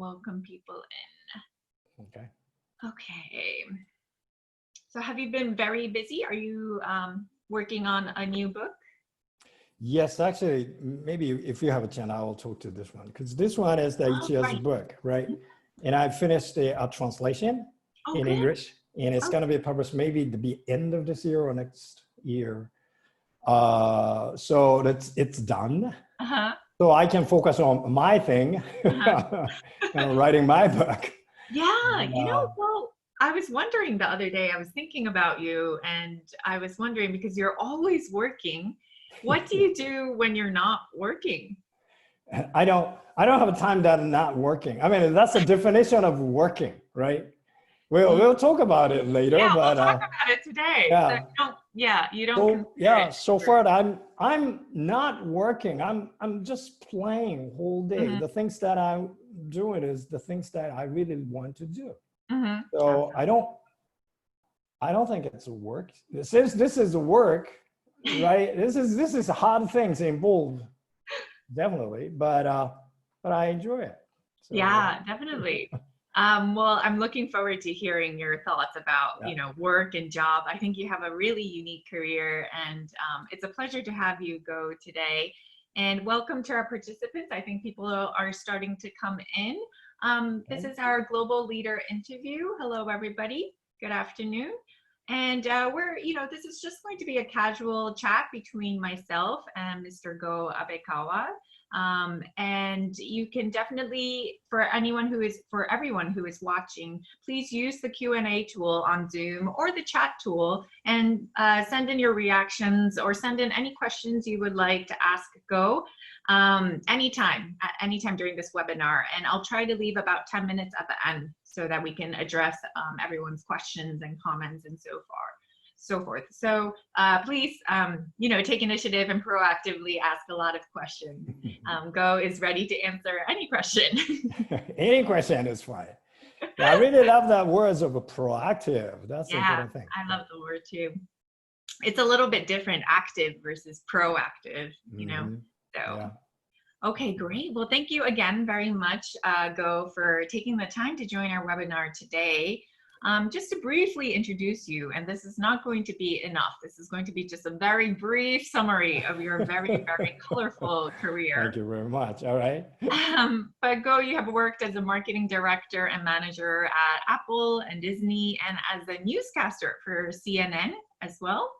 welcome people in. Okay. Okay. So have you been very busy? Are you working on a new book? Yes, actually, maybe if you have a chance, I will talk to this one, because this one is the Ichiyo's book, right? And I finished a translation in English, and it's going to be published maybe the end of this year or next year. So it's done. So I can focus on my thing, writing my book. Yeah, you know, well, I was wondering the other day, I was thinking about you, and I was wondering, because you're always working, what do you do when you're not working? I don't have a time that I'm not working. I mean, that's the definition of working, right? We'll talk about it later. Yeah, but we'll talk about it today. Yeah. So you don't. So far I'm not working. I'm just playing whole day. The things that I'm doing is the things that I really want to do. So I don't think it's work. This is work, right? This is hard things involved, definitely. But I enjoy it. So, yeah, definitely. Well, I'm looking forward to hearing your thoughts about, work and job. I think you have a really unique career, and it's a pleasure to have you go today. And welcome to our participants. I think people are starting to come in. This is our global leader interview. Hello, everybody. Good afternoon. And this is just going to be a casual chat between myself and Mr. Go Abekawa. And you can definitely, for everyone who is watching, please use the Q&A tool on Zoom or the chat tool and send in your reactions or send in any questions you would like to ask Go anytime during this webinar. And I'll try to leave about 10 minutes at the end so that we can address everyone's questions and comments and so forth. So please, take initiative and proactively ask a lot of questions. Go is ready to answer any question. Any question is fine. Yeah, I really love that words of a proactive. That's the important thing. I love the word too. It's a little bit different, active versus proactive, So. Okay, great. Well, thank you again very much, Go, for taking the time to join our webinar today. Just to briefly introduce you, and this is not going to be enough. This is going to be just a very brief summary of your very, very colorful career. Thank you very much. All right. But Go, you have worked as a marketing director and manager at Apple and Disney, and as a newscaster for CNN as well.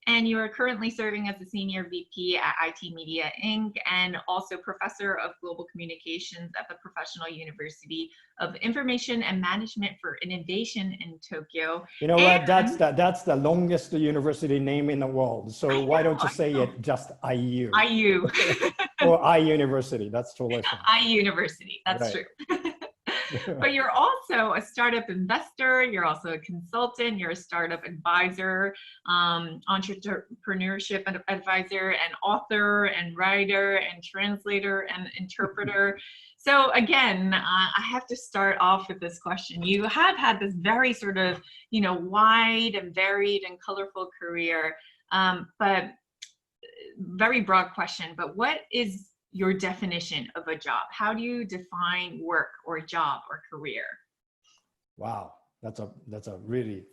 And you are currently serving as a senior VP at ITmedia Inc. and also professor of global communications at the Professional University of Information and Management for Innovation in Tokyo. You know what? That's the longest university name in the world. So why don't you say it just IU? IU. Or I University. That's totally fine. I University. That's true. But you're also a startup investor, you're also a consultant, you're a startup advisor, entrepreneurship advisor, and author and writer and translator and interpreter. So again, I have to start off with this question. You have had this very sort of, wide and varied and colorful career, but very broad question, but what is your definition of a job? How do you define work or job or career? Wow, that's a really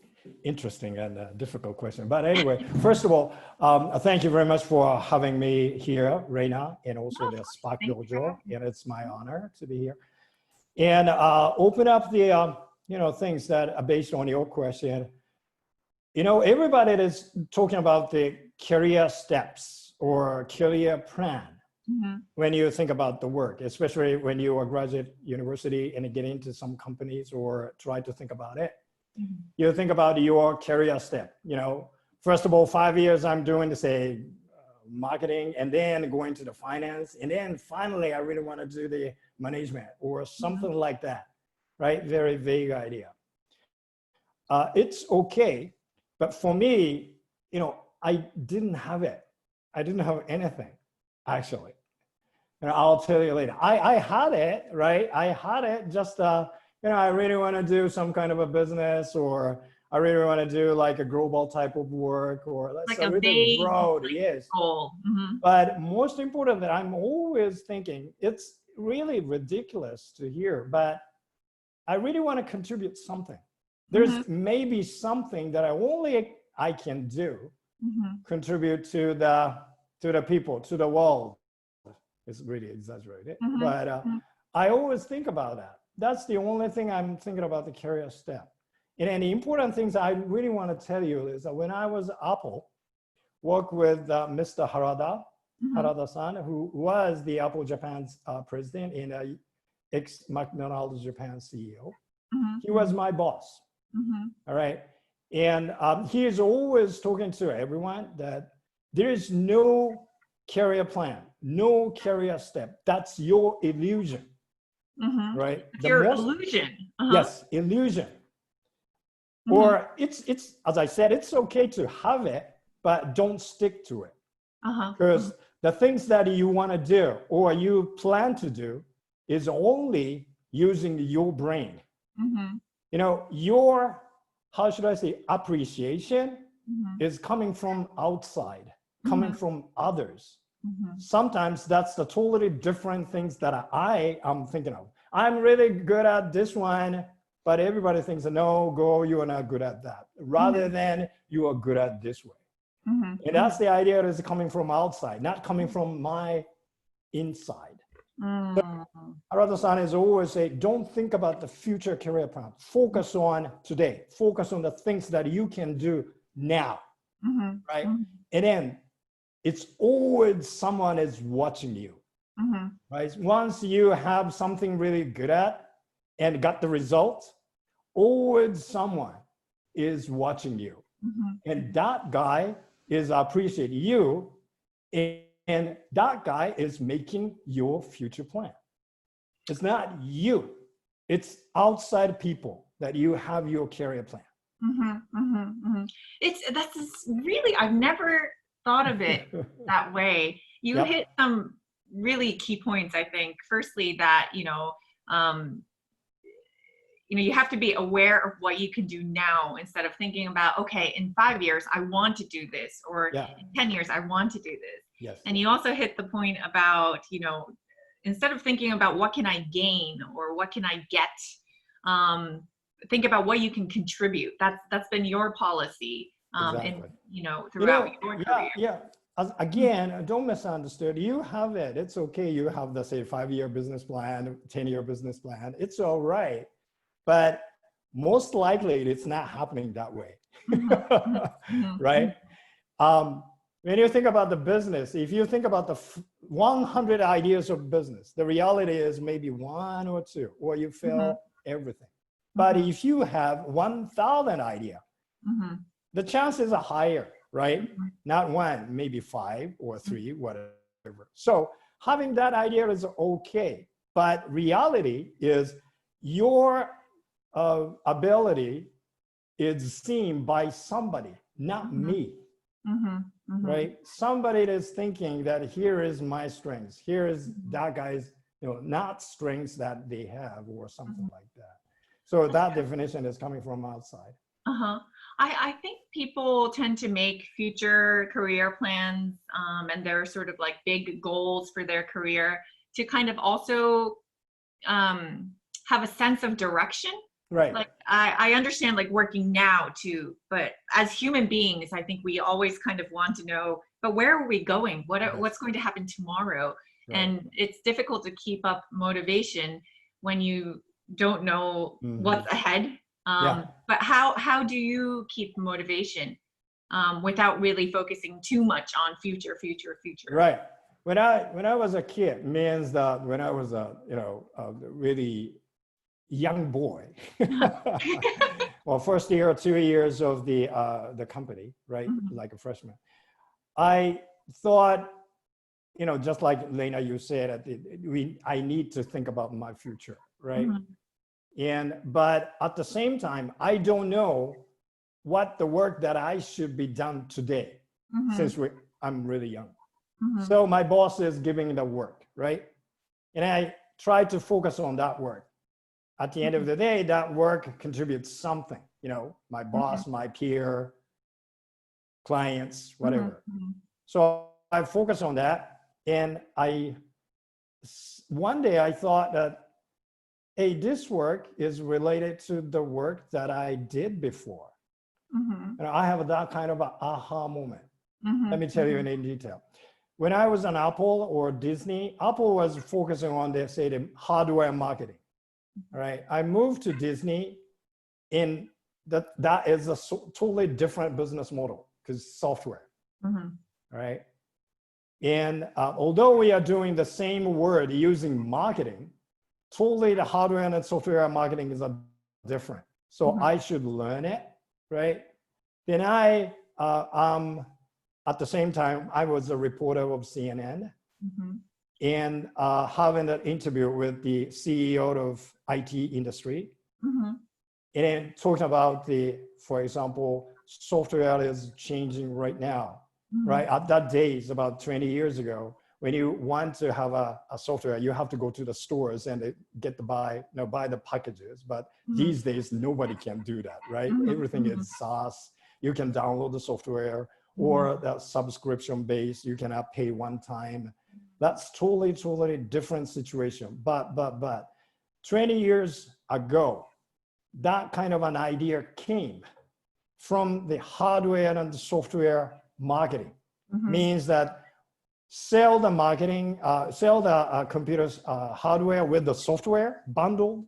interesting and difficult question. But anyway, first of all, thank you very much for having me here, Reina, and also the SPARKDOJO. And it's my honor to be here. And open up the things that are based on your question. Everybody is talking about the career steps or career plan. When you think about the work, especially when you are graduate university and get into some companies or try to think about it, you think about your career step. First of all, 5 years I'm doing marketing, and then going to the finance, and then finally I really want to do the management or something like that, right? Very vague idea. It's okay, but for me, I didn't have it. I didn't have anything. Actually, and I'll tell you later. I had it, right? I had it just, I really want to do some kind of a business, or I really want to do like a global type of work, or like a really broad, yes. Goal. But most important that I'm always thinking, it's really ridiculous to hear, but I really want to contribute something. There's maybe something that I can do, contribute to the people, to the world. It's really exaggerated, but I always think about that. That's the only thing I'm thinking about the career step. And the important things I really want to tell you is that when I was at Apple, worked with Mr. Harada-san, who was the Apple Japan's president and ex-McDonald's Japan CEO. He was my boss. All right. And he is always talking to everyone that there is no career plan, no career step. That's your illusion. Right? Your illusion. Yes, illusion. Or it's as I said, it's okay to have it, but don't stick to it. Because the things that you want to do or you plan to do is only using your brain. You know, your, how should I say, appreciation is coming from outside, coming from others. Sometimes that's the totally different things that I am thinking of. I'm really good at this one, but everybody thinks, no, go, you are not good at that. Rather than you are good at this way. And that's the idea that is coming from outside, not coming from my inside. So, Harada-san is always say, don't think about the future career plan. Focus on today. Focus on the things that you can do now, right? And then it's always someone is watching you, right? Once you have something really good at and got the result, always someone is watching you. And that guy is appreciating you, and that guy is making your future plan. It's not you. It's outside people that you have your career plan. That's really, I've never thought of it that way. You hit some really key points, I think. Firstly, that, you have to be aware of what you can do now instead of thinking about, okay, in 5 years, I want to do this, or in 10 years, I want to do this. Yes. And you also hit the point about, instead of thinking about what can I gain or what can I get, think about what you can contribute. That's been your policy, Exactly. throughout your career. Yeah. Again, don't misunderstand. You have it. It's okay. You have the, say, 5-year business plan, 10-year business plan. It's all right. But most likely it's not happening that way, right? When you think about the business, if you think about the 100 ideas of business, the reality is maybe 1 or 2, or you fail everything. But if you have 1,000 ideas, the chances are higher, right? Not 1, maybe 5 or 3, whatever. So having that idea is okay. But reality is your ability is seen by somebody, not me, right? Somebody is thinking that here is my strengths, here is that guy's, not strengths that they have or something like that. So that definition is coming from outside. I think people tend to make future career plans and they're sort of like big goals for their career to kind of also have a sense of direction. Right. Like I understand like working now too, but as human beings, I think we always kind of want to know, but where are we going? What's going to happen tomorrow? Right. And it's difficult to keep up motivation when you don't know what's ahead. But how do you keep motivation without really focusing too much on future? Right. When I was a kid, means that when I was a really young boy, well, first year or 2 years of the company, right, like a freshman, I thought, just like Reina, you said, I need to think about my future, right? But at the same time, I don't know what the work that I should be done today, since I'm really young. So my boss is giving the work, right? And I try to focus on that work. At the end of the day, that work contributes something, my boss, my peer, clients, whatever. So I focus on that and I one day I thought that, hey, this work is related to the work that I did before. And I have that kind of an aha moment. Let me tell you in detail. When I was on Apple or Disney, Apple was focusing on the hardware marketing, right? I moved to Disney, and that is a totally different business model because software, right? And although we are doing the same word using marketing, totally the hardware and software marketing is different. So I should learn it, right? Then at the same time, I was a reporter of CNN and having an interview with the CEO of IT industry. And talking about for example, software is changing right now, right? At that days, about 20 years ago, when you want to have a software, you have to go to the stores and buy the packages. But these days, nobody can do that, right? Everything is SaaS. You can download the software or that subscription base. You cannot pay one time. That's totally different situation. But 20 years ago, that kind of an idea came from the hardware and the software marketing. Means that sell the computers hardware with the software bundle,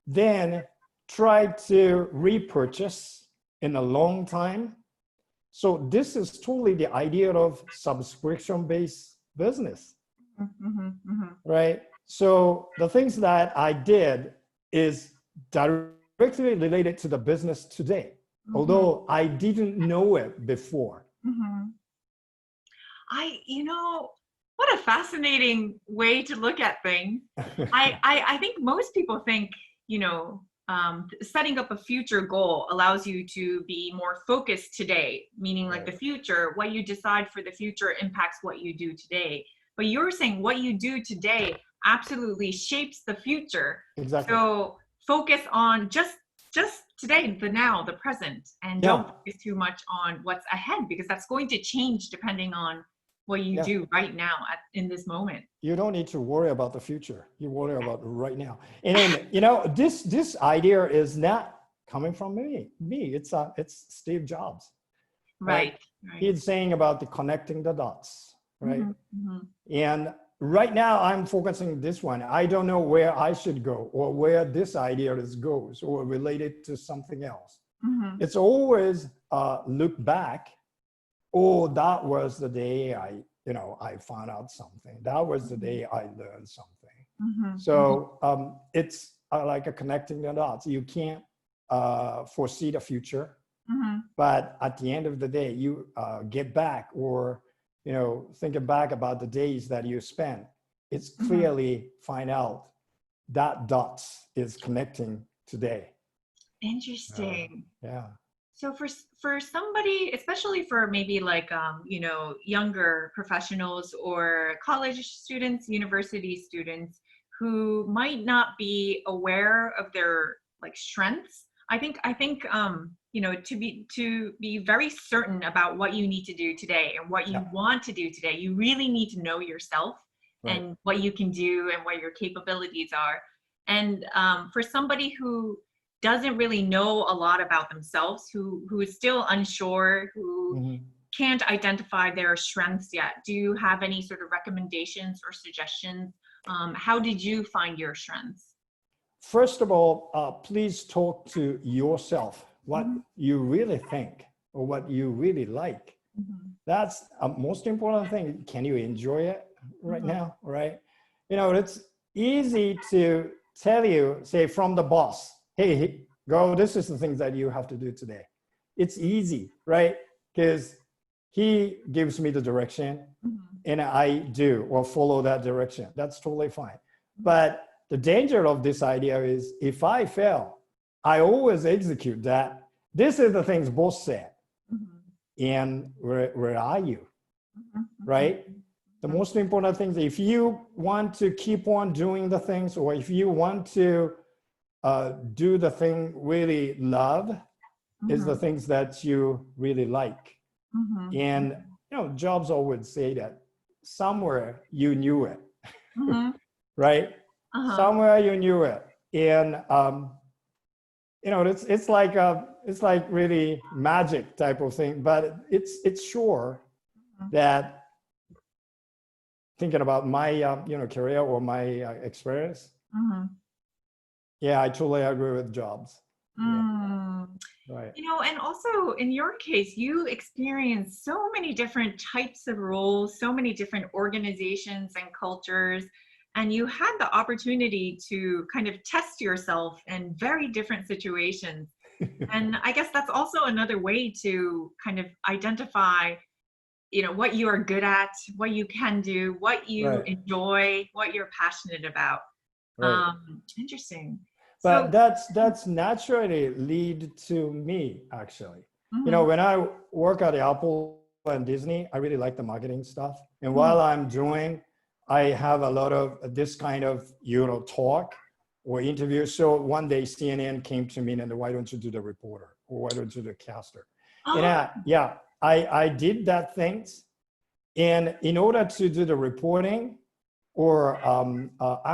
then try to repurchase in a long time. So this is totally the idea of subscription-based business, right? So the things that I did is directly related to the business today, although I didn't know it before. What a fascinating way to look at things. I think most people think, setting up a future goal allows you to be more focused today, meaning like the future, what you decide for the future impacts what you do today. But you're saying what you do today absolutely shapes the future. Exactly. So focus on just today, the now, the present, and don't focus too much on what's ahead, because that's going to change depending on what you do right now in this moment. You don't need to worry about the future. You worry about right now. And then, this idea is not coming from me. It's Steve Jobs. Right. He's saying about the connecting the dots, right? And right now I'm focusing this one. I don't know where I should go or where this idea goes or related to something else. It's always look back. Oh, that was the day I found out something. That was the day I learned something. So it's like a connecting the dots. You can't foresee the future, but at the end of the day, you get back or thinking back about the days that you spent. It's clearly find out that dots is connecting today. Interesting. Yeah. So for somebody, especially for maybe like, younger professionals or college students, university students who might not be aware of their like strengths, I think, to be very certain about what you need to do today and what you want to do today, you really need to know yourself and what you can do and what your capabilities are. And for somebody who doesn't really know a lot about themselves, who is still unsure, who can't identify their strengths yet, do you have any sort of recommendations or suggestions? How did you find your strengths? First of all, please talk to yourself, what you really think or what you really like. That's a most important thing. Can you enjoy it right now, right? It's easy to tell you, say from the boss, hey, go, this is the things that you have to do today. It's easy, right? Because he gives me the direction and I do or follow that direction. That's totally fine. But the danger of this idea is if I fail, I always execute that. This is the things boss said. And where are you, right? The most important thing is if you want to keep on doing the things, or if you want to do the thing really love, is the things that you really like. And Jobs always say that somewhere you knew it. Mm-hmm. right? Uh-huh. Somewhere you knew it. And, you know, it's like really magic type of thing, but it's sure that thinking about my, you know, career or my experience, yeah, I totally agree with Jobs. Mm. Right. You know, and also in your case, you experienced so many different types of roles, so many different organizations and cultures, and you had the opportunity to kind of test yourself in very different situations. And I guess that's also another way to kind of identify, you know, what you are good at, what you can do, what you Right. enjoy, what you're passionate about. Right. Interesting. But So, that's naturally lead to me, actually. mhm, You know, when I work at Apple and Disney, I really like the marketing stuff. And while I'm doing, I have a lot of this kind of, you know, talk or interview. So one day CNN came to me and why don't you do the reporter or why don't you do the caster? And I did that things. And in order to do the reporting or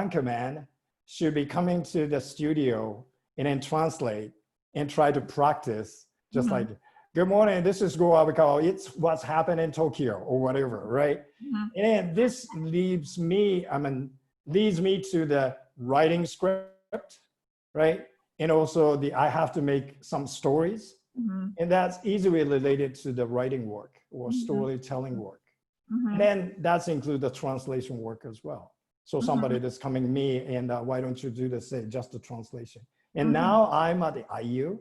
anchorman should be coming to the studio and then translate and try to practice just like, good morning, this is Go Abekawa. It's what's happened in Tokyo or whatever, right? And this leads me to the writing script, right? And also I have to make some stories, and that's easily related to the writing work or storytelling work. And then that's include the translation work as well. So somebody that's coming to me and why don't you do this, say just the translation. And now I'm at the IU,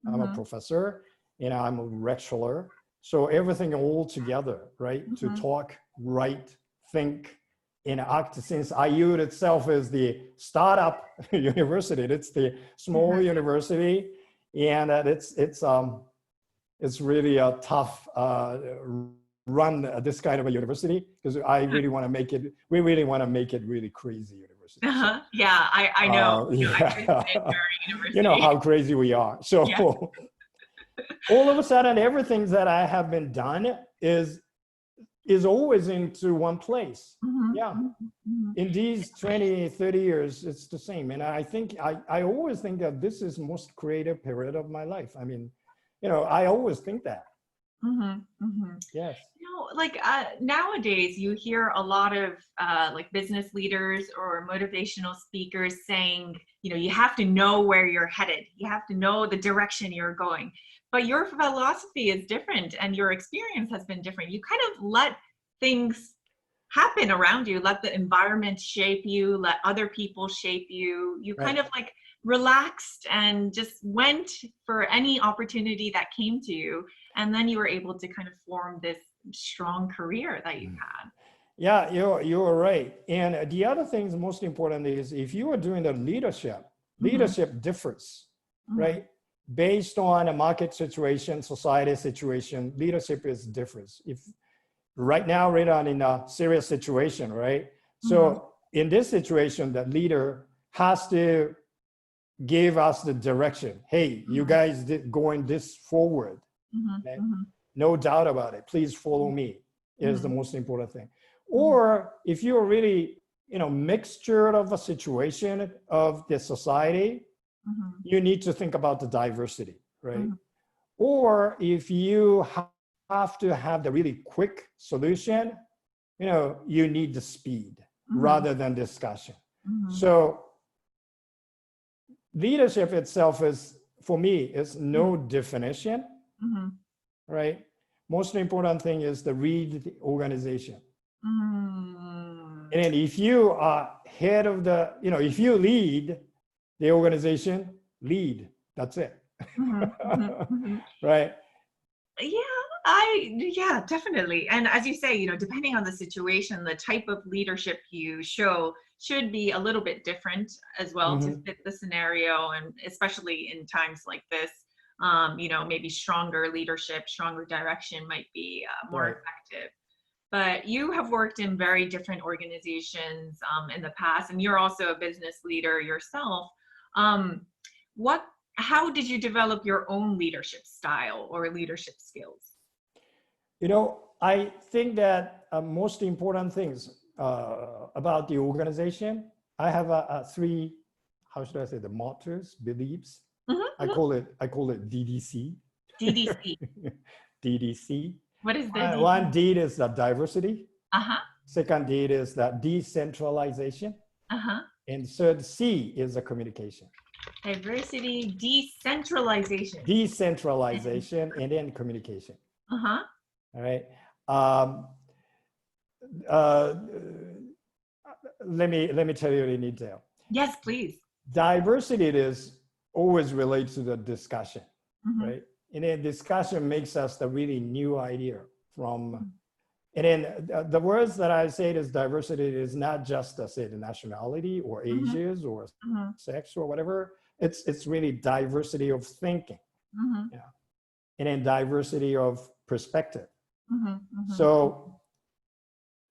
I'm a professor, and I'm a lecturer. So everything all together, right? To talk, write, think, and act. Since IU itself is the startup university, it's the small university, and it's really a tough run this kind of a university because I really want to make it. We really want to make it really crazy university. So, yeah, I know. Yeah. I visited your university. You know how crazy we are. So all of a sudden, everything that I have been done is always into one place. In these 20, 30 years, it's the same. And I think, I always think that this is most creative period of my life. I mean, you know, I always think that. Yes. You know, like nowadays you hear a lot of like business leaders or motivational speakers saying, you know, you have to know where you're headed. You have to know the direction you're going. But your philosophy is different and your experience has been different. You kind of let things happen around you, let the environment shape you, let other people shape you. You kind of like relaxed and just went for any opportunity that came to you. And then you were able to kind of form this strong career that you've had. Yeah, you're right. And the other thing is most important is if you are doing the leadership differs, right? Based on a market situation, society situation, leadership is different. If right now we're in a serious situation, right? So in this situation, the leader has to give us the direction. Hey, you guys going this forward. Okay? No doubt about it. Please follow me is the most important thing. Or if you're really, you know, mixture of a situation of the society, you need to think about the diversity, right? Or if you have to have the really quick solution, you know, you need the speed rather than discussion. So leadership itself is, for me, is no definition, right? Most important thing is to read the organization. And then if you are head of the, you know, if you lead the organization, lead, that's it. Right? Yeah, definitely. And as you say, you know, depending on the situation, the type of leadership you show should be a little bit different as well to fit the scenario. And especially in times like this, you know, maybe stronger leadership, stronger direction might be more effective. But you have worked in very different organizations in the past, and you're also a business leader yourself. How did you develop your own leadership style or leadership skills? You know, I think that most important things, about the organization, I have three, how should I say, the mottos, beliefs. I call it DDC. DDC. DDC. What is the one D is the diversity. Uh-huh. Second D is the decentralization. Uh-huh. And third C is the communication. Diversity, decentralization. Decentralization and then communication. Uh-huh. All right. Let me tell you in detail. Yes, please. Diversity is always related to the discussion, right? And then discussion makes us the really new idea from, and then the words that I say is diversity is not just say the nationality or ages or sex or whatever. It's really diversity of thinking, yeah, and then diversity of perspective. So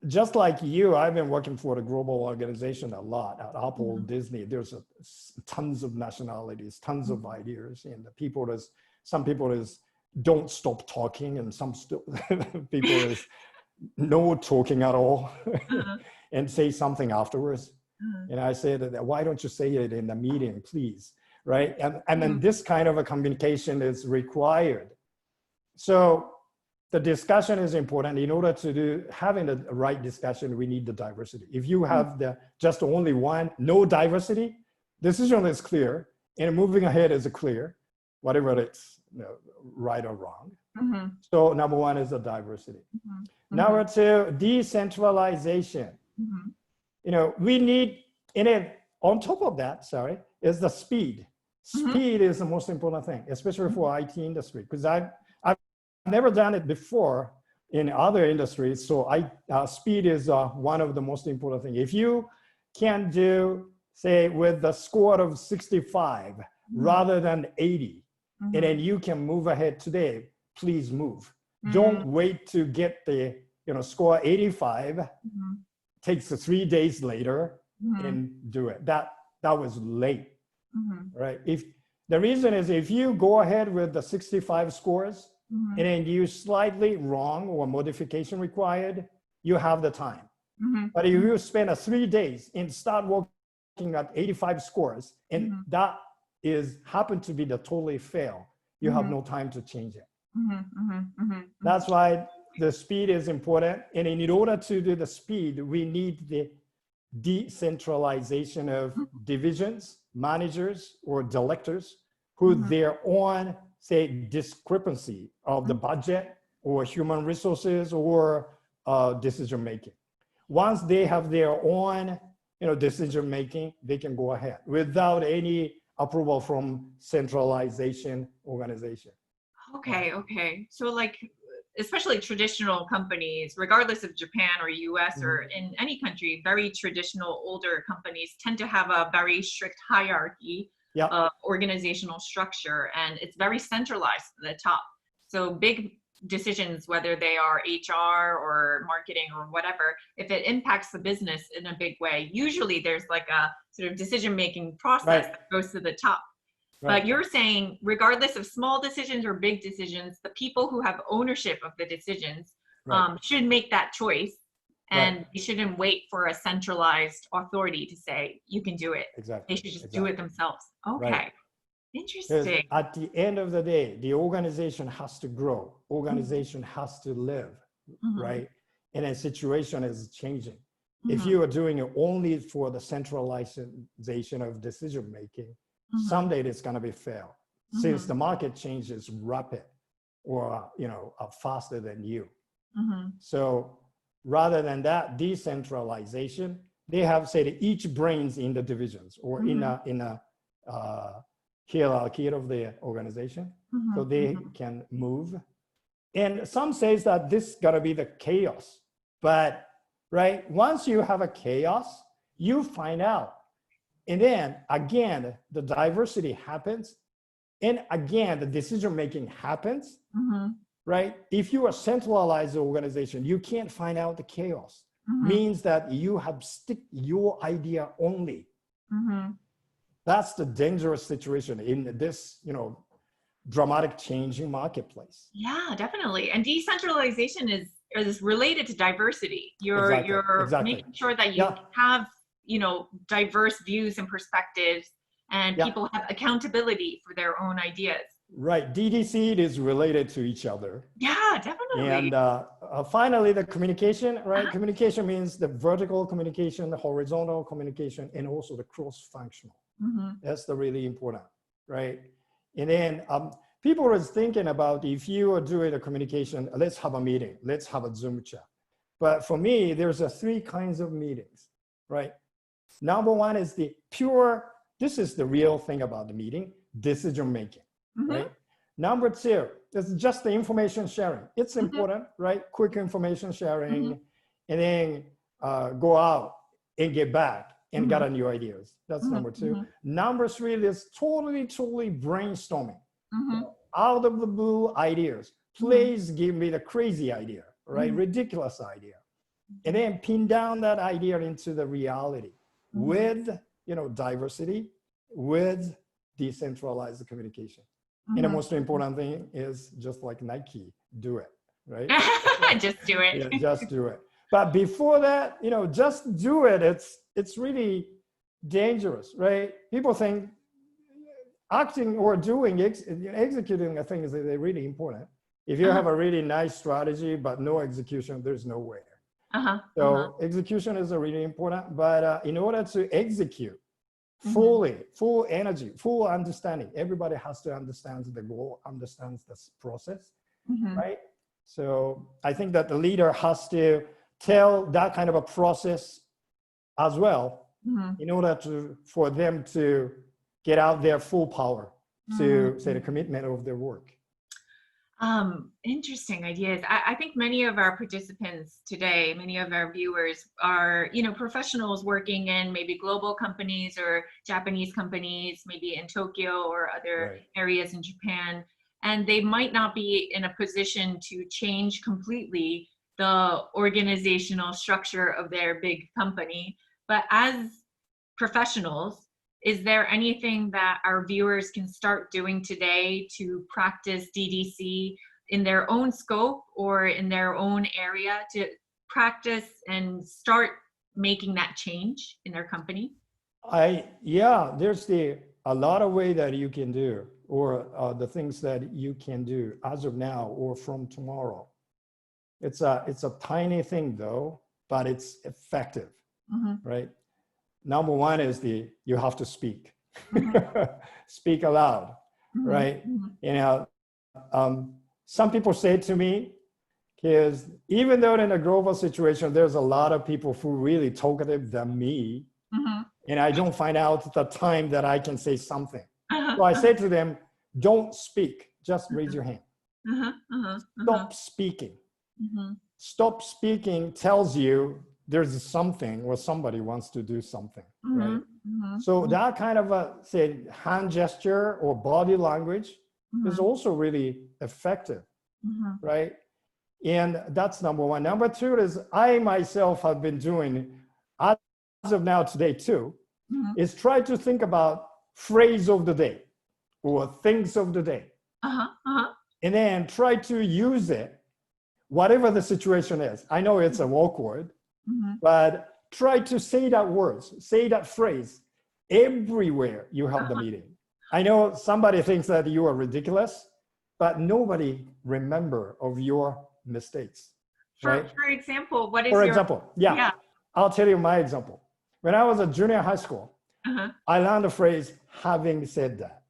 just like you, I've been working for the global organization a lot at Apple, Disney. There's tons of nationalities, tons of ideas, and the people is, some people is don't stop talking, and some people is no talking at all, and say something afterwards. And I said, why don't you say it in the meeting, please, right? And then this kind of a communication is required. So the discussion is important. In order to having the right discussion, we need the diversity. If you have just only one, no diversity, decision is clear, and moving ahead is clear, whatever it's right or wrong. So number one is the diversity. Number two, decentralization. We need, and then on top of that, is the speed. Speed is the most important thing, especially for IT industry, because I've never done it before in other industries. So speed is one of the most important things. If you can do, say, with the score of 65 rather than 80, and then you can move ahead today, please move. Don't wait to get the score 85, takes 3 days later and do it. That was late, right? If the reason is if you go ahead with the 65 scores, and then you slightly wrong or modification required, you have the time. But if you spend 3 days and start working at 85 scores, and that happen to be the totally fail, you have no time to change it. That's why the speed is important. And in order to do the speed, we need the decentralization of divisions, managers, or directors who their own, say, discrepancy of the budget or human resources or decision making. Once they have their own decision making, they can go ahead without any approval from centralization organization. Okay. So like, especially traditional companies, regardless of Japan or US or in any country, very traditional older companies tend to have a very strict hierarchy of organizational structure, and it's very centralized at the top. So big decisions, whether they are HR or marketing or whatever, if it impacts the business in a big way, usually there's like a sort of decision-making process that goes to the top. But you're saying, regardless of small decisions or big decisions, the people who have ownership of the decisions should make that choice, and they shouldn't wait for a centralized authority to say, you can do it. They should just do it themselves. Okay. Interesting. At the end of the day, the organization has to grow. Organization has to live, right? And the situation is changing. If you are doing it only for the centralization of decision making, someday it's going to be fail, since the market changes rapid or faster than you. So rather than that decentralization, they have said each brains in the divisions or in a hierarchy of the organization, so they can move. And some says that this gotta be the chaos, but once you have a chaos, you find out. And then again, the diversity happens. And again, the decision-making happens, right? If you are a centralized organization, you can't find out the chaos. Means that you have stick your idea only. That's the dangerous situation in this, dramatic changing marketplace. Yeah, definitely. And decentralization is is related to diversity. You're making sure that you have, you know, diverse views and perspectives, and people have accountability for their own ideas. Right. DDC is related to each other. Yeah, definitely. And finally, the communication, right? Communication means the vertical communication, the horizontal communication, and also the cross-functional. That's the really important, right? And then people are thinking about, if you are doing a communication, let's have a meeting, let's have a Zoom chat. But for me, there's three kinds of meetings, right? Number one is the pure, this is the real thing about the meeting, decision making. Right? Number two is just the information sharing. It's important, right? Quick information sharing, and then go out and get back and get new ideas. That's number two. Number three is totally brainstorming. Out of the blue ideas. Please give me the crazy idea, right? Ridiculous idea. And then pin down that idea into the reality with, you know, diversity, with decentralized communication. And the most important thing is, just like Nike, do it, right? Just do it. Yeah, just do it. But before that, you know, just do it. It's really dangerous, right? People think acting or doing, executing a thing is really important. If you have a really nice strategy, but no execution, there's nowhere. So execution is really important, but in order to execute, fully, full energy, full understanding. Everybody has to understand the goal, understands the process, right? So I think that the leader has to tell that kind of a process as well, in order for them to get out their full power to say the commitment of their work. Interesting ideas. I think many of our participants today, many of our viewers are, you know, professionals working in maybe global companies or Japanese companies, maybe in Tokyo or other areas in Japan, and they might not be in a position to change completely the organizational structure of their big company. But as professionals, is there anything that our viewers can start doing today to practice DDC in their own scope or in their own area, to practice and start making that change in their company? There's a lot of ways that you can do, or the things that you can do as of now or from tomorrow. It's a tiny thing though, but it's effective, right? Number one is you have to speak. Speak aloud, right? You know, some people say to me, because even though in a global situation, there's a lot of people who are really talkative than me, and I don't find out the time that I can say something. So I say to them, don't speak, just raise your hand. Stop speaking. Stop speaking tells you there's something or somebody wants to do something, right? So that kind of say hand gesture or body language is also really effective, right? And that's number one. Number two is I myself have been doing, as of now today too, is try to think about phrase of the day or things of the day. And then try to use it, whatever the situation is. I know it's awkward, but try to say that words, say that phrase everywhere you have the meeting. I know somebody thinks that you are ridiculous, but nobody remember of your mistakes. For example, what is For example, I'll tell you my example. When I was a junior high school, I learned the phrase, having said that,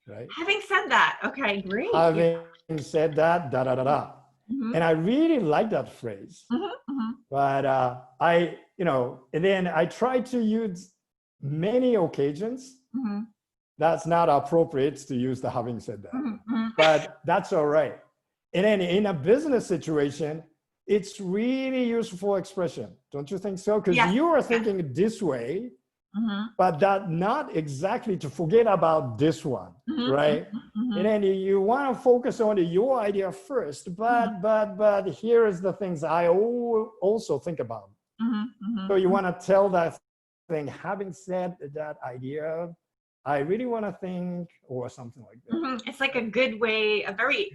right? Having said that, okay, great. Having said that, da da da da. And I really like that phrase. But and then I tried to use many occasions. That's not appropriate to use the having said that, but that's all right. And then in a business situation, it's really useful expression. Don't you think so? Because you are thinking this way, but that not exactly to forget about this one, right? And then you want to focus on your idea first, but here is the things I also think about. So you want to tell that thing, having said that idea, I really want to think, or something like that. It's like a good way, a very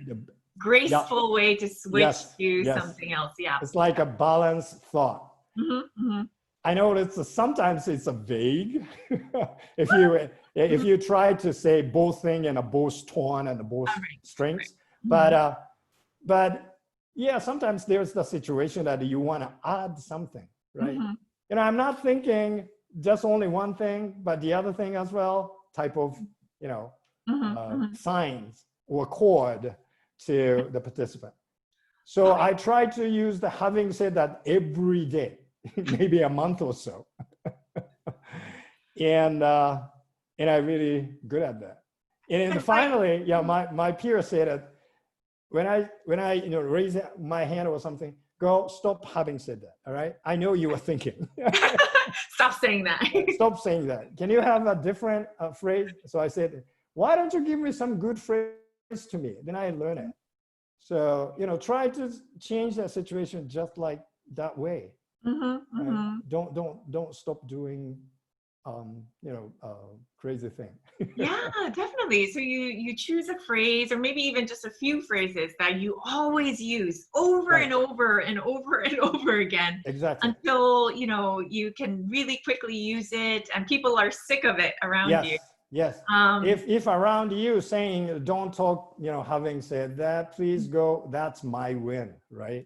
graceful way to switch Yes. to Yes. something else. Yeah. It's like a balanced thought. Mm-hmm. I know sometimes it's a vague. if you try to say both thing in a both tone and both strings, but yeah, sometimes there's the situation that you want to add something, right? You know, I'm not thinking just only one thing, but the other thing as well, type of, you know, signs or chord to the participant. So I try to use the having said that every day, maybe a month or so. and I'm really good at that. And then finally, yeah, my peer said that when I you know, raise my hand or something, go, stop having said that, all right? I know you were thinking. Stop saying that. Stop saying that. Can you have a different phrase? So I said, why don't you give me some good phrase to me? Then I learn it. So, you know, try to change that situation just like that way. Right? Don't stop doing, you know, crazy thing. Yeah, definitely. So you choose a phrase or maybe even just a few phrases that you always use over and over and over and over again. Exactly. Until, you know, you can really quickly use it and people are sick of it around you. Yes. If around you saying don't talk, you know, having said that, please go, that's my win, right?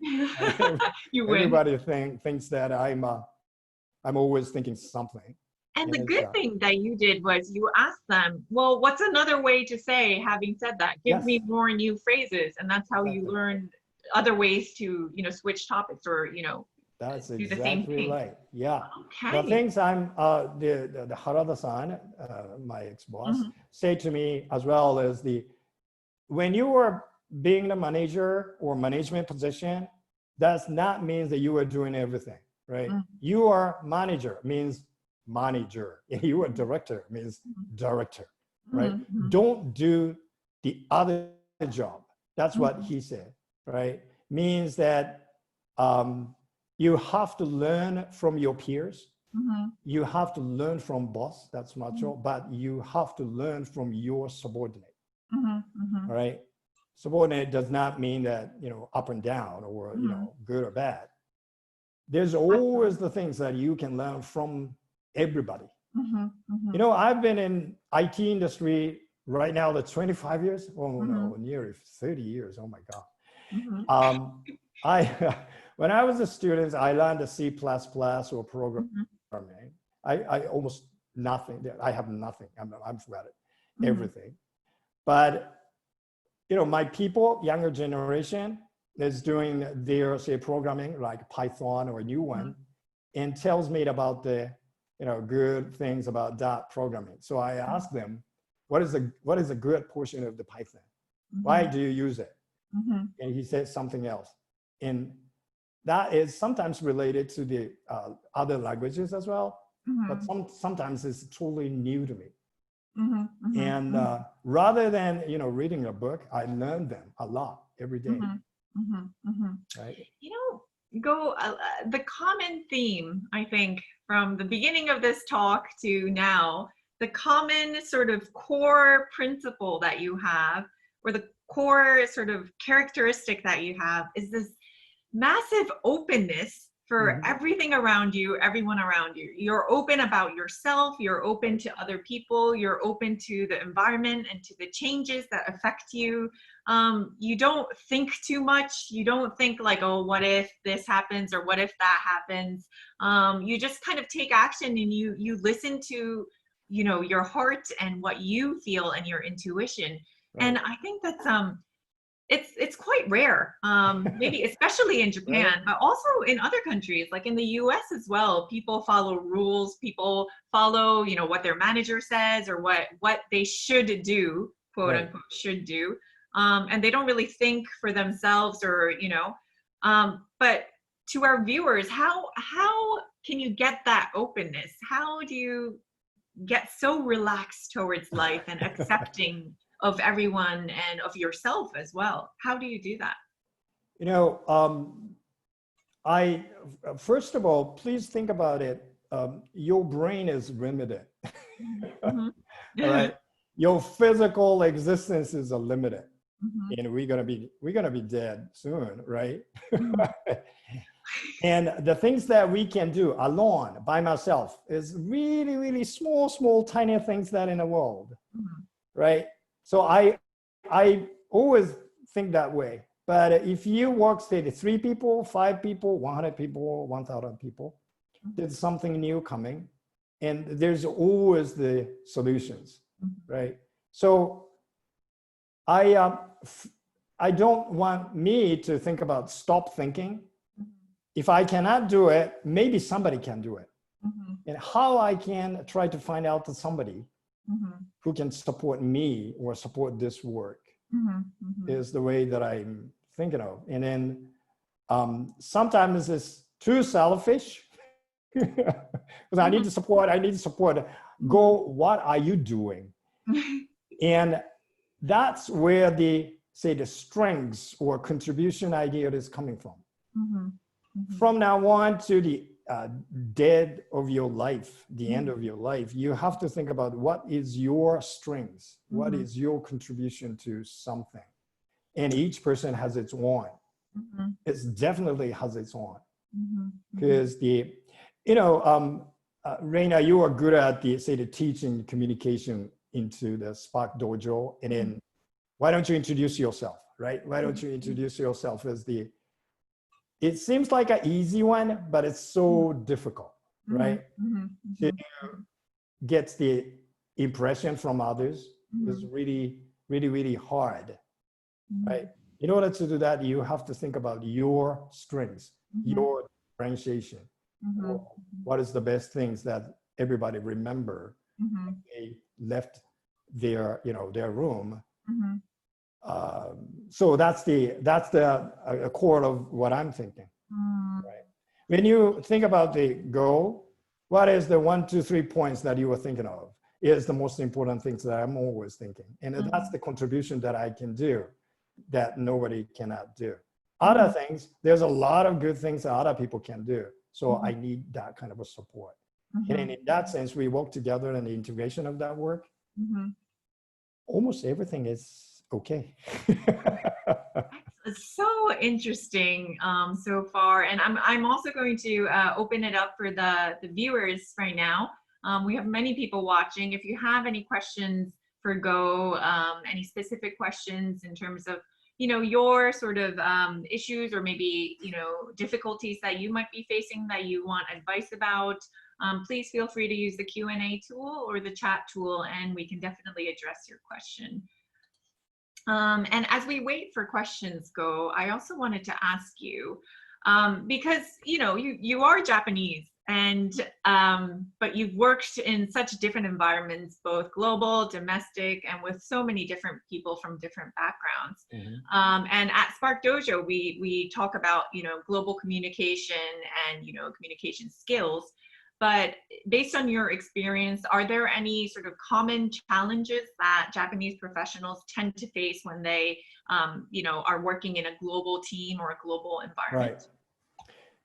You win. Everybody thinks that I'm always thinking something. And the good thing that you did was you asked them, well, what's another way to say having said that? Give me more new phrases. And that's how you learn other ways to, you know, switch topics or, you know, that's do the same thing. Right. Yeah. Okay. The things the Harada-san, my ex-boss, say to me as well is when you are being the manager or management position, does not mean that you are doing everything, right? You are manager means manager. You are director means director, right? Don't do the other job. That's what he said, right? Means that you have to learn from your peers. You have to learn from boss, that's not true, but you have to learn from your subordinate, all right? Subordinate does not mean that, you know, up and down or, you know, good or bad. There's always the things that you can learn from everybody. You know, I've been in IT industry right now, the 25 years, no, nearly 30 years, oh my God. When I was a student, I learned the C++ or programming. I almost nothing, I have nothing, I'm forgot it, everything. But, you know, my people, younger generation is doing their, say, programming like Python or a new one and tells me about the, you know, good things about that programming. So I ask them, what is a good portion of the Python? Why do you use it? And he says something else. And that is sometimes related to the other languages as well, but sometimes it's totally new to me. And rather than, you know, reading a book, I learn them a lot every day. Right? You know, the common theme, I think, from the beginning of this talk to now, the common sort of core principle that you have, or the core sort of characteristic that you have, is this massive openness for everything around you, everyone around you. You're open about yourself, you're open to other people, you're open to the environment and to the changes that affect you. You don't think too much. You don't think like, oh, what if this happens or what if that happens? You just kind of take action and you listen to, you know, your heart and what you feel and your intuition. And I think that's it's quite rare, maybe especially in Japan, but also in other countries, like in the US as well. People follow rules, people follow, you know, what their manager says or what they should do, quote unquote, should do. And they don't really think for themselves or, you know, but to our viewers, how can you get that openness? How do you get so relaxed towards life and accepting of everyone and of yourself as well? How do you do that? You know, first of all, please think about it. Your brain is limited. All right. Your physical existence is limited. and we're gonna be dead soon, right? And the things that we can do alone by myself is really, really small, tiny things that in the world, right? So I always think that way. But if you work, say, 3 people, 5 people, 100 people, 1,000 people, there's something new coming, and there's always the solutions, right? So I don't want me to think about stop thinking. If I cannot do it, maybe somebody can do it. And how I can try to find out somebody who can support me or support this work is the way that I'm thinking of. And then sometimes it's too selfish because I need to support. Go, what are you doing? And that's where the strengths or contribution idea is coming from. From now on to the dead of your life, the end of your life, you have to think about what is your strengths, what is your contribution to something. And each person has its own. It definitely has its own. Because Reina, you are good at the teaching communication into the SPARKDOJO. And then why don't you introduce yourself, right? Why don't you introduce yourself as it seems like an easy one, but it's so difficult, right? To get the impression from others is really, really, really hard, right? In order to do that, you have to think about your strengths, your differentiation. What is the best things that everybody remember when they left their room? So that's the core of what I'm thinking. Right? When you think about the goal, what is the 1, 2, 3 points that you were thinking of? Is the most important things that I'm always thinking, and that's the contribution that I can do that nobody cannot do. Other things, there's a lot of good things that other people can do. So I need that kind of a support. And in that sense, we work together in the integration of that work. Almost everything is okay. It's so interesting so far, and I'm also going to open it up for the viewers right now. We have many people watching. If you have any questions for Go, any specific questions in terms of your sort of issues or maybe difficulties that you might be facing that you want advice about, please feel free to use the Q&A tool or the chat tool, and we can definitely address your question. And as we wait for questions, Go, I also wanted to ask you, because you are Japanese, and but you've worked in such different environments, both global, domestic, and with so many different people from different backgrounds. And at SPARKDOJO, we talk about global communication and communication skills. But based on your experience, are there any sort of common challenges that Japanese professionals tend to face when they, are working in a global team or a global environment?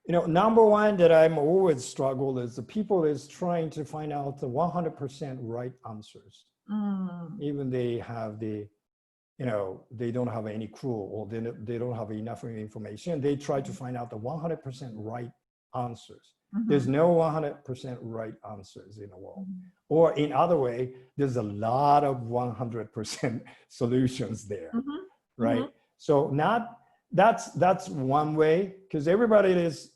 Right. Number one that I'm always struggle is the people is trying to find out the 100% right answers. Even they have they don't have any clue or they don't have enough information. They try to find out the 100% right answers. There's no 100% right answers in the world. Or in other way, there's a lot of 100% solutions there, right? So that's one way, because everybody is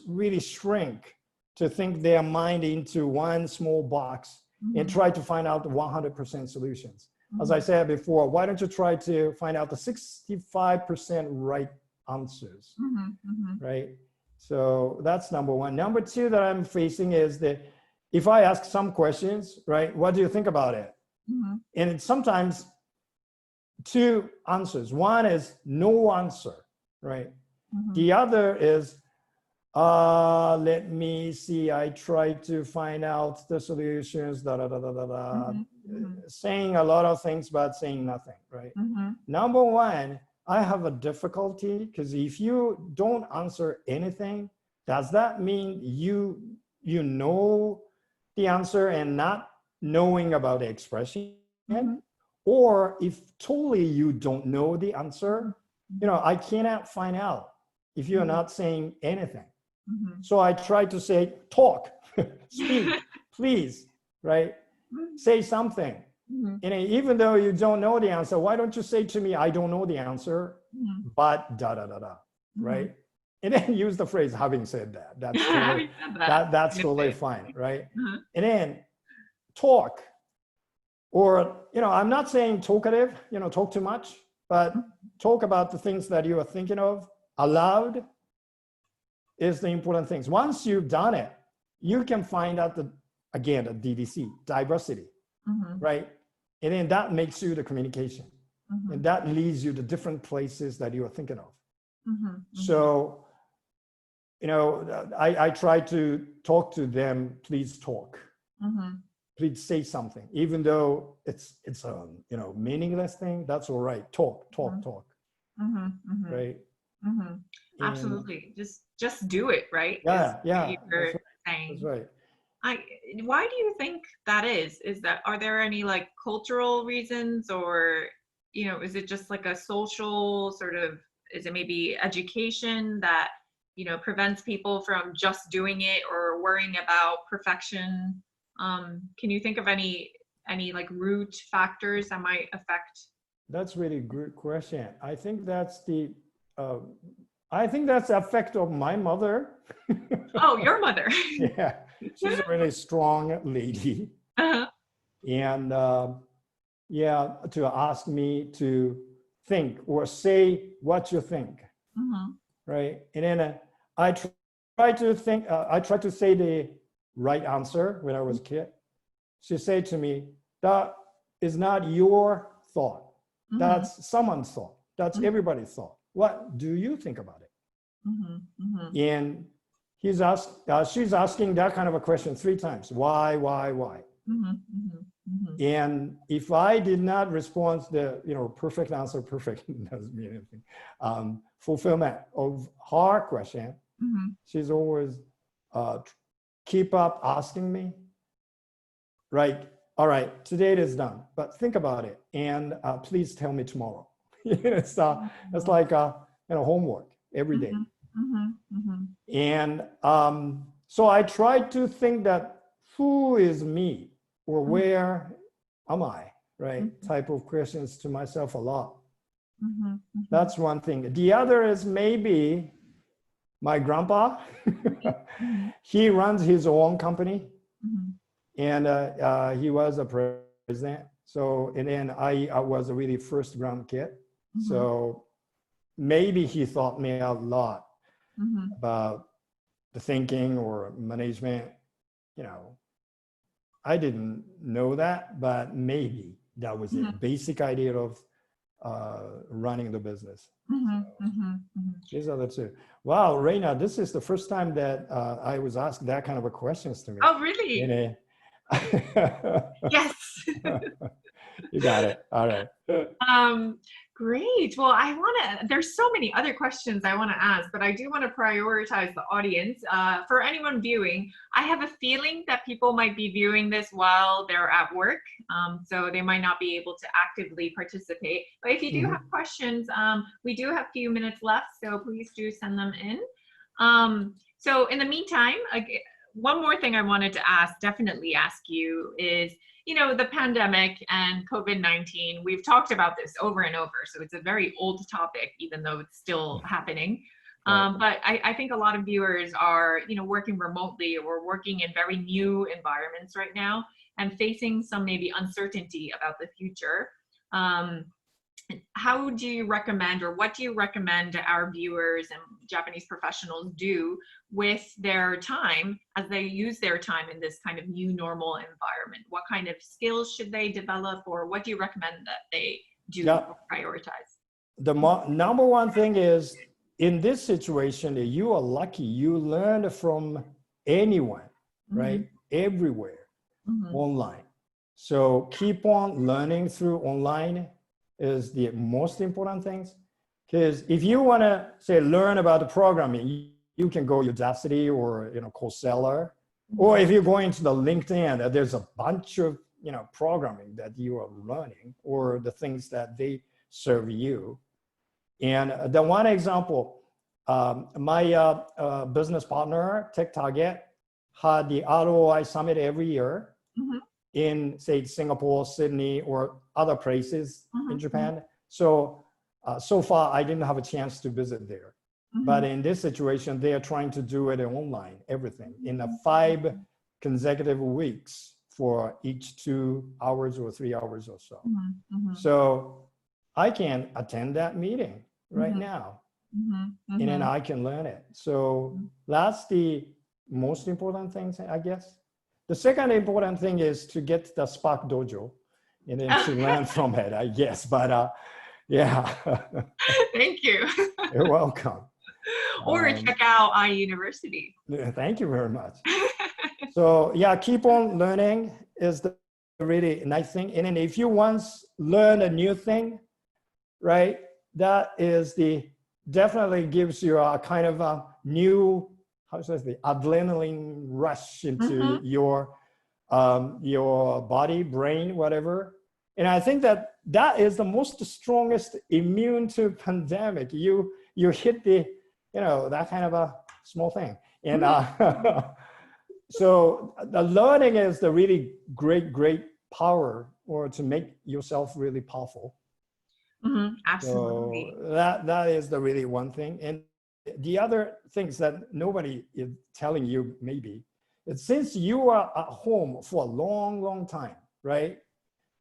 really shrink to think their mind into one small box and try to find out the 100% solutions. As I said before, why don't you try to find out the 65% right answers, right? So that's number one. Number two that I'm facing is that if I ask some questions, right, what do you think about it? And it's sometimes 2 answers. One is no answer, right? The other is, let me see, I try to find out the solutions, saying a lot of things, but saying nothing, right? Number one, I have a difficulty, because if you don't answer anything, does that mean you know the answer and not knowing about the expression? or if totally you don't know the answer, I cannot find out if you're not saying anything. So I try to say, talk, speak, please, right? Say something. And even though you don't know the answer, why don't you say to me, I don't know the answer, but da da da da, right? And then use the phrase, having said that. That's totally, that's totally fine, right? And then talk. Or, I'm not saying talkative, talk too much, but talk about the things that you are thinking of aloud is the important things. Once you've done it, you can find out the DDC, diversity, right? And then that makes you the communication. And that leads you to different places that you are thinking of. So, I try to talk to them, please talk. Please say something, even though it's a meaningless thing. That's all right. Talk. Right? Absolutely. Just do it, right? Yeah. You're saying. That's right. Why do you think that is? Are there any like cultural reasons, or is it just like a social sort of? Is it maybe education that prevents people from just doing it or worrying about perfection? Can you think of any like root factors that might affect? That's really good question. I think that's the effect of my mother. Oh, your mother. Yeah, she's a really strong lady. And to ask me to think or say what you think, right? And then I try to say the right answer when I was a kid. She said to me, that is not your thought. That's someone's thought. That's everybody's thought. What do you think about it? And she's asking that kind of a question 3 times. Why? And if I did not respond the perfect answer, perfect doesn't mean anything, fulfillment of her question, she's always keep up asking me, right? All right, today it is done, but think about it and please tell me tomorrow. It's like homework every day. And so I try to think that who is me or where am I, right? Type of questions to myself a lot. That's one thing. The other is maybe my grandpa. He runs his own company, and he was a president. So, and then I was a really first grandkid. So maybe he taught me a lot about the thinking or management. I didn't know that, but maybe that was the basic idea of running the business. These are the 2. Wow, Reina, this is the first time that I was asked that kind of a questions to me. Oh, really? Yes. You got it. All right. Great. Well, there's so many other questions I want to ask, but I do want to prioritize the audience. For anyone viewing, I have a feeling that people might be viewing this while they're at work, so they might not be able to actively participate. But if you do have questions, we do have a few minutes left, so please do send them in. So in the meantime, one more thing I wanted to definitely ask you is, the pandemic and COVID-19, we've talked about this over and over, so it's a very old topic, even though it's still happening. But I think a lot of viewers are, working remotely or working in very new environments right now and facing some maybe uncertainty about the future. How do you recommend, or what do you recommend our viewers and Japanese professionals do with their time as they use their time in this kind of new normal environment? What kind of skills should they develop, or what do you recommend that they do prioritize? The number one thing is, in this situation, you are lucky. You learn from anyone, right? Everywhere, online. So keep on learning through online is the most important things. Because if you want to say learn about the programming, you can go Udacity or Coursera, or if you go into the LinkedIn, there's a bunch of programming that you are learning or the things that they serve you. And the one example, my business partner, Tech Target, had the ROI Summit every year in, say, Singapore, Sydney, or other places in Japan. So, so far, I didn't have a chance to visit there. But in this situation, they are trying to do it online, everything, in 5 consecutive weeks for each 2 hours or 3 hours or so. So I can attend that meeting right now, and then I can learn it. So that's the most important thing, I guess. The second important thing is to get the SPARKDOJO and then to learn from it, I guess. But yeah. Thank you. You're welcome. Or check out iUniversity. Thank you very much. So yeah, keep on learning is the really nice thing. And then if you once learn a new thing, right, that is definitely gives you a kind of a new, how should I say, adrenaline rush into your body, brain, whatever. And I think that is the most strongest immune to pandemic. You hit that kind of a small thing. And so the learning is the really great power, or to make yourself really powerful. Absolutely. So that is the really one thing. And the other things that nobody is telling you maybe, is since you are at home for a long time, right?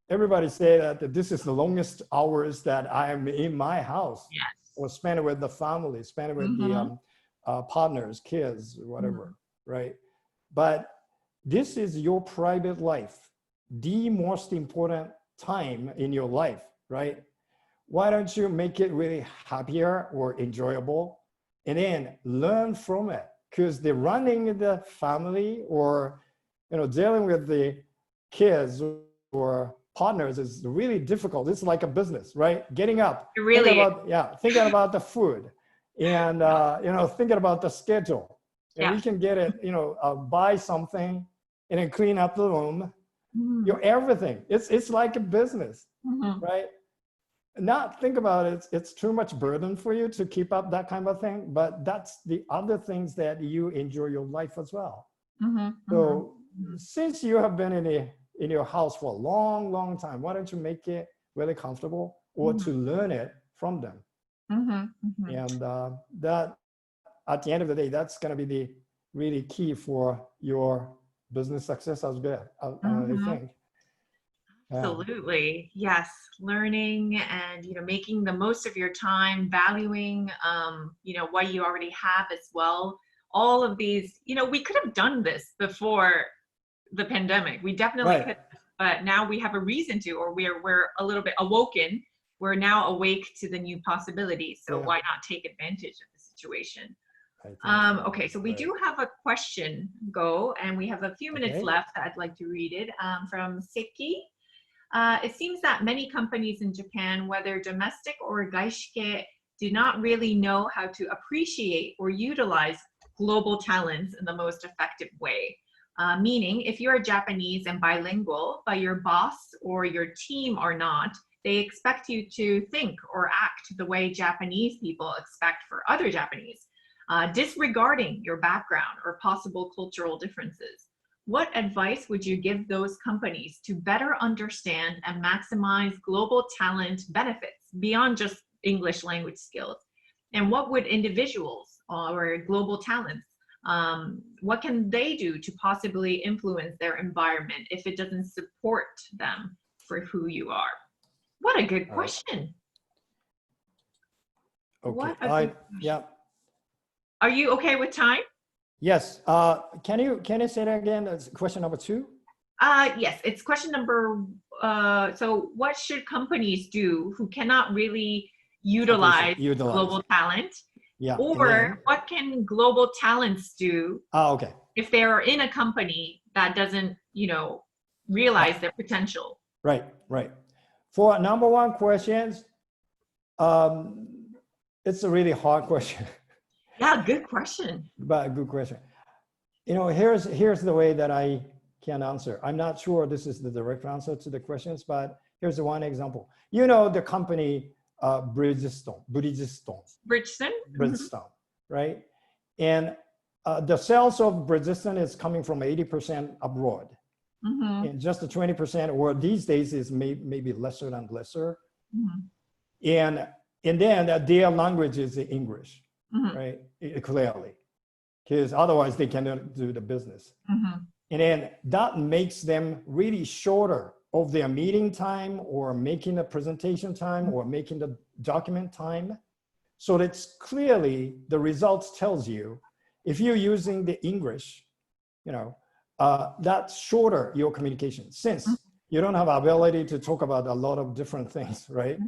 Everybody say that this is the longest hours that I am in my house. Yes. Or spend it with the family, spend it with the partners, kids, whatever, right? But this is your private life, the most important time in your life, right? Why don't you make it really happier or enjoyable, and then learn from it? Because the running the family, or dealing with the kids or partners is really difficult. It's like a business, right? Getting up, really thinking about the food, and thinking about the schedule. And we can get it, buy something and then clean up the room, everything. It's like a business, right? Not think about it. It's too much burden for you to keep up that kind of thing, but that's the other things that you enjoy your life as well. So since you have been in your house for a long time, why don't you make it really comfortable, or to learn it from them? And that, at the end of the day, that's going to be the really key for your business success as well, I think. Absolutely. Yes. Learning and, making the most of your time, valuing, what you already have as well. All of these, we could have done this before the pandemic. We definitely could, but now we have a reason to, or we're a little bit awoken. We're now awake to the new possibilities. So why not take advantage of the situation? Okay, so we do have a question and we have a few minutes left. I'd like to read it from Saiki. It seems that many companies in Japan, whether domestic or gaishike, do not really know how to appreciate or utilize global talents in the most effective way. Meaning, if you're Japanese and bilingual, but your boss or your team are not, they expect you to think or act the way Japanese people expect for other Japanese, disregarding your background or possible cultural differences. What advice would you give those companies to better understand and maximize global talent benefits beyond just English language skills? And what would individuals or global talents, what can they do to possibly influence their environment if it doesn't support them for who you are? What a good question. Okay. Are you okay with time? Yes. Can you say that again? That's question number 2. Yes, it's question number. So, what should companies do who cannot really utilize global talent? Yeah. Or what can global talents do? If they are in a company that doesn't, realize their potential. Right. For number 1 questions, it's a really hard question. Yeah, good question. But good question. Here's the way that I can answer. I'm not sure this is the direct answer to the questions, but here's one example. You know the company Bridgestone, right? And the sales of Bridgestone is coming from 80% abroad. And just the 20%, or these days is maybe lesser and lesser. And then their language is English, right? Clearly, because otherwise they cannot do the business. And then that makes them really shorter of their meeting time or making the presentation time or making the document time. So that's clearly the results tells you, if you're using the English, you know, that's shorter your communication, since you don't have ability to talk about a lot of different things, right?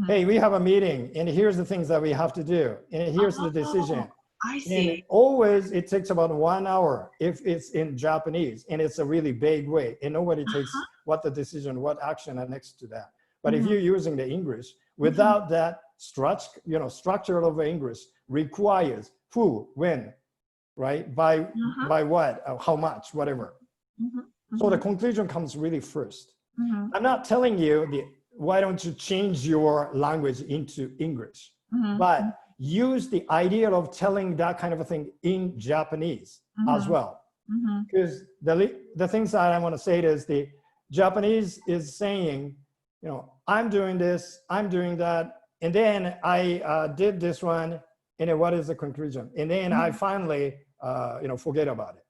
Hey, we have a meeting and here's the things that we have to do. And here's the decision. I see. And always it takes about 1 hour if it's in Japanese and it's a really vague way and nobody takes what the decision, what action are next to that. But if you're using the English, without that structure of English requires who, when, right? By what, how much, whatever. So the conclusion comes really first. I'm not telling you why don't you change your language into English, but use the idea of telling that kind of a thing in Japanese as well. Because the things that I want to say is the Japanese is saying, you know, I'm doing this, I'm doing that, and then I did this one, and then what is the conclusion? And then I finally, forget about it.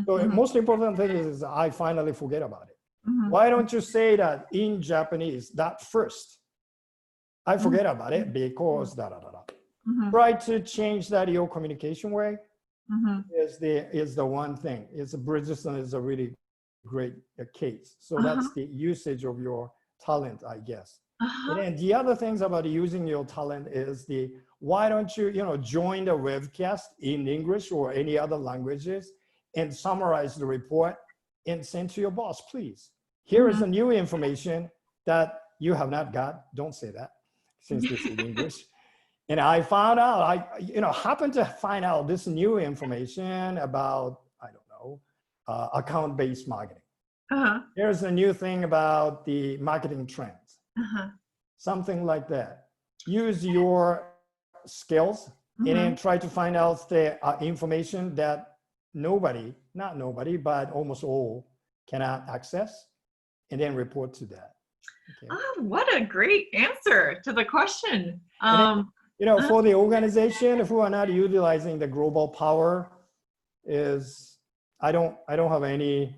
So the most important thing is I finally forget about it. Why don't you say that in Japanese, that first? I forget about it because da-da-da-da. Try to change that your communication way is the one thing. Bridgestone is a really great case. So that's the usage of your talent, I guess. And then the other things about using your talent is why don't you, join the webcast in English or any other languages and summarize the report and send to your boss, please. Here is the new information that you have not got. Don't say that, since this is English. And I found out, I happened to find out this new information about, I don't know, account-based marketing. There's a new thing about the marketing trends. Something like that. Use your skills and then try to find out the information that not nobody, but almost all cannot access, and then report to that. Okay. Oh, what a great answer to the question. For the organization who are not utilizing the global power, I don't have any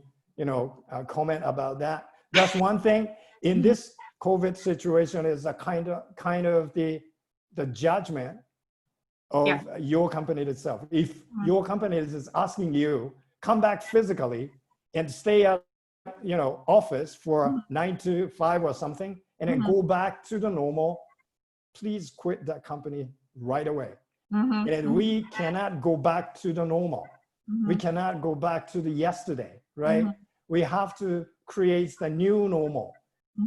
comment about that. That's one thing in this COVID situation is a kind of the judgment of your company itself. If your company is asking you come back physically and stay at office for 9 to 5 or something, and then go back to the normal, please quit that company right away. And we cannot go back to the normal. We cannot go back to the yesterday, right? We have to create the new normal.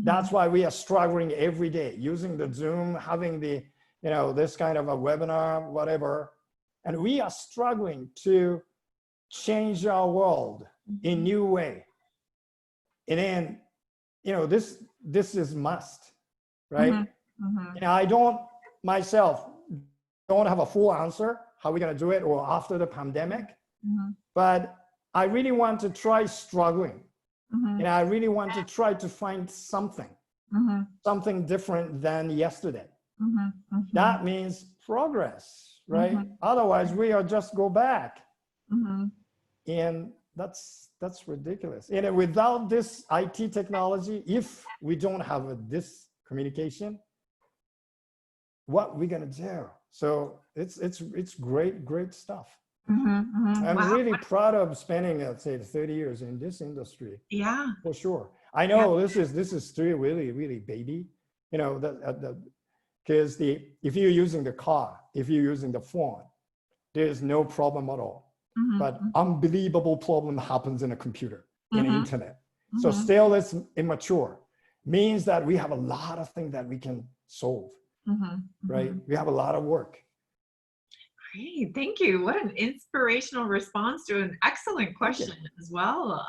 That's why we are struggling every day using the Zoom, having the, this kind of a webinar, whatever. And we are struggling to change our world in new way. And then, this is must, right? I myself don't have a full answer how we're going to do it or after the pandemic, but I really want to try struggling. And I really want to try to find something different than yesterday. That means progress, right? Otherwise, we are just go back. And that's ridiculous. And without this IT technology, if we don't have this communication, what we're gonna do? So it's great stuff. I'm really proud of spending, let's say, 30 years in this industry. Yeah, for sure. I know this is still really baby, because if you're using the car, if you're using the phone, there's no problem at all. But unbelievable problem happens in a computer, in the internet. So still it's immature. Means that we have a lot of things that we can solve, right? We have a lot of work. Great, thank you. What an inspirational response to an excellent question as well.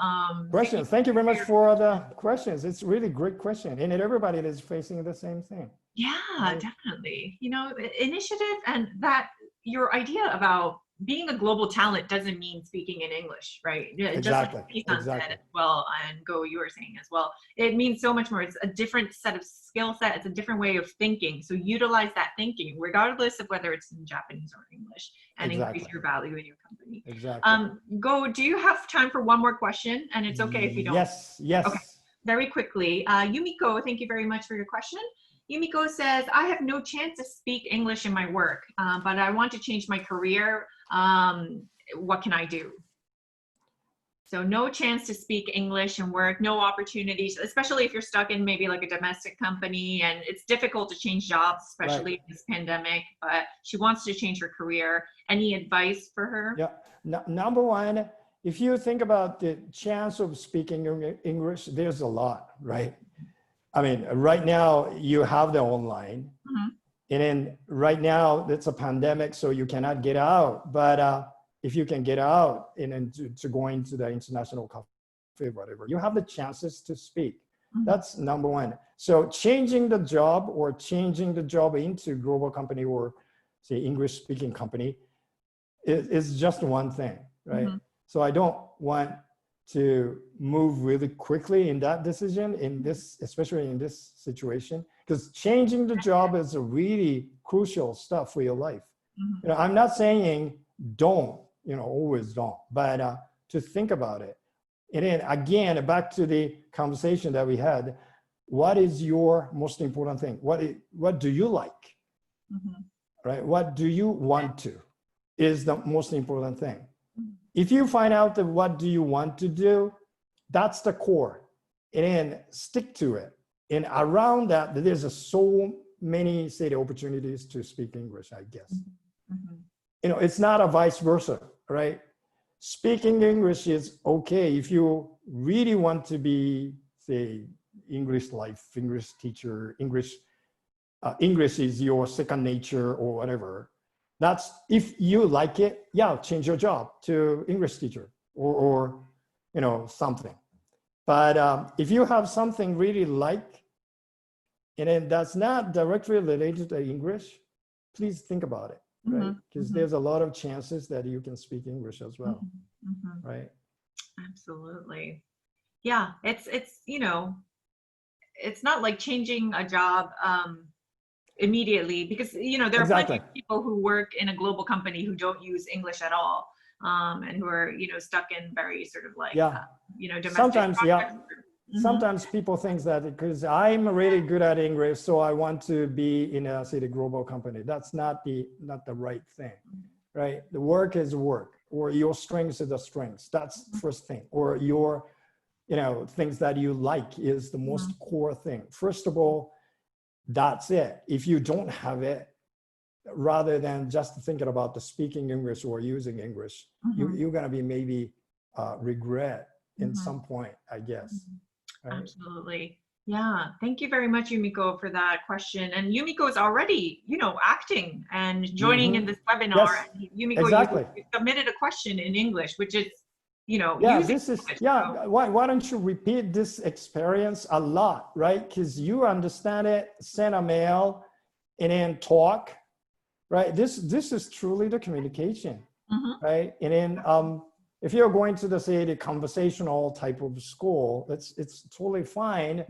Questions. Thank you very much for the questions. It's really great question, and everybody is facing the same thing. Yeah, Right. definitely. You know, the initiative and that your idea about being a global talent doesn't mean speaking in English, right? Just Exactly. like Pisan said Exactly. as well, and Go, you were saying as well. It means so much more. It's a different set of skill set. It's a different way of thinking. So utilize that thinking, regardless of whether it's in Japanese or English, and increase Exactly. your value in your company. Exactly. Go, do you have time for one more question? And it's okay if you don't. Yes. Yes. Okay. Very quickly, Yumiko, thank you very much for your question. Yumiko says, I have no chance to speak English in my work, but I want to change my career. What can I do? So no chance to speak English in work, no opportunities, especially if you're stuck in maybe like a domestic company, and it's difficult to change jobs, especially in this pandemic, but she wants to change her career. Any advice for her? Yeah. Number one, if you think about the chance of speaking English, there's a lot, right? I mean, right now you have the online, and then right now it's a pandemic, so you cannot get out. But if you can get out and then to going to the international cafe, whatever, you have the chances to speak. That's number one. So changing the job or changing the job into global company or say English speaking company is just one thing, right? So I don't want to move really quickly in that decision in this, especially in this situation, because changing the job is a really crucial stuff for your life. You know, I'm not saying don't, you know, always don't, but to think about it. And then again, back to the conversation that we had, what is your most important thing? What do you like, right? What do you want to is the most important thing. If you find out that what do you want to do, that's the core, and then stick to it. And around that, there's so many, say, the opportunities to speak English, I guess. You know, it's not a vice versa, right? Speaking English is okay if you really want to be, say, English life, English teacher, English is your second nature or whatever. That's if you like it, yeah, change your job to English teacher or you know, something. But if you have something really like, and then that's not directly related to English, please think about it, right? Because there's a lot of chances that you can speak English as well, right? Absolutely. Yeah, it's you know, it's not like changing a job immediately, because you know there are plenty of people who work in a global company who don't use English at all, and who are, you know, stuck in very sort of like you know, domestic sometimes projects. Sometimes people think that because I'm really good at English, so I want to be in a, say, the global company. That's not the right thing, right? The work is work, or your strengths are the strengths. That's the first thing. Or your, you know, things that you like is the most core thing. First of all, that's it. If you don't have it, rather than just thinking about the speaking English or using English, you're going to be maybe regret in some point, I guess. Right? Absolutely. Yeah. Thank you very much, Yumiko, for that question. And Yumiko is already, you know, acting and joining in this webinar. Yes, and Yumiko, you submitted a question in English, which is, you know, this is English, why don't you repeat this experience a lot, right? Because you understand it, send a mail, and then talk, right? This is truly the communication, right? And then if you're going to the, say, the conversational type of school, it's totally fine,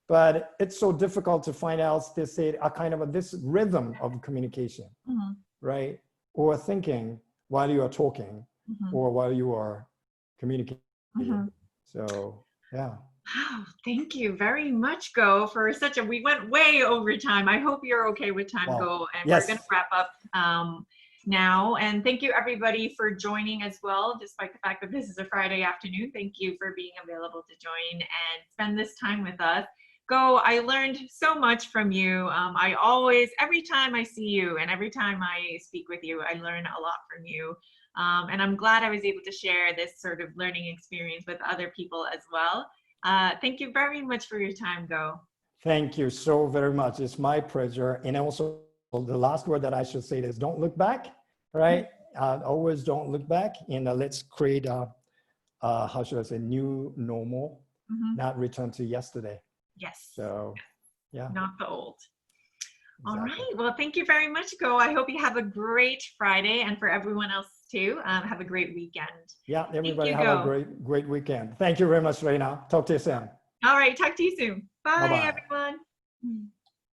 but it's so difficult to find out this, say, a kind of this rhythm of communication, right? Or thinking while you are talking or while you are communicating. So, yeah. Wow, thank you very much, Go, for such a, we went way over time. I hope you're okay with time, Go, and we're going to wrap up now. And thank you everybody for joining as well, despite the fact that this is a Friday afternoon. Thank you for being available to join and spend this time with us. Go, I learned so much from you. I always, every time I see you and every time I speak with you, I learn a lot from you. And I'm glad I was able to share this sort of learning experience with other people as well. Thank you very much for your time, Go. Thank you so very much. It's my pleasure. And also the last word that I should say is don't look back, right? Always don't look back, and let's create a, how should I say, new normal, not return to yesterday. Yes. So, yeah. Not the old. Exactly. All right. Well, thank you very much, Go. I hope you have a great Friday, and for everyone else too, have a great weekend. Yeah, everybody have a great weekend. Thank you very much, Reina. Talk to you soon. All right. Talk to you soon. Bye, Bye-bye. everyone.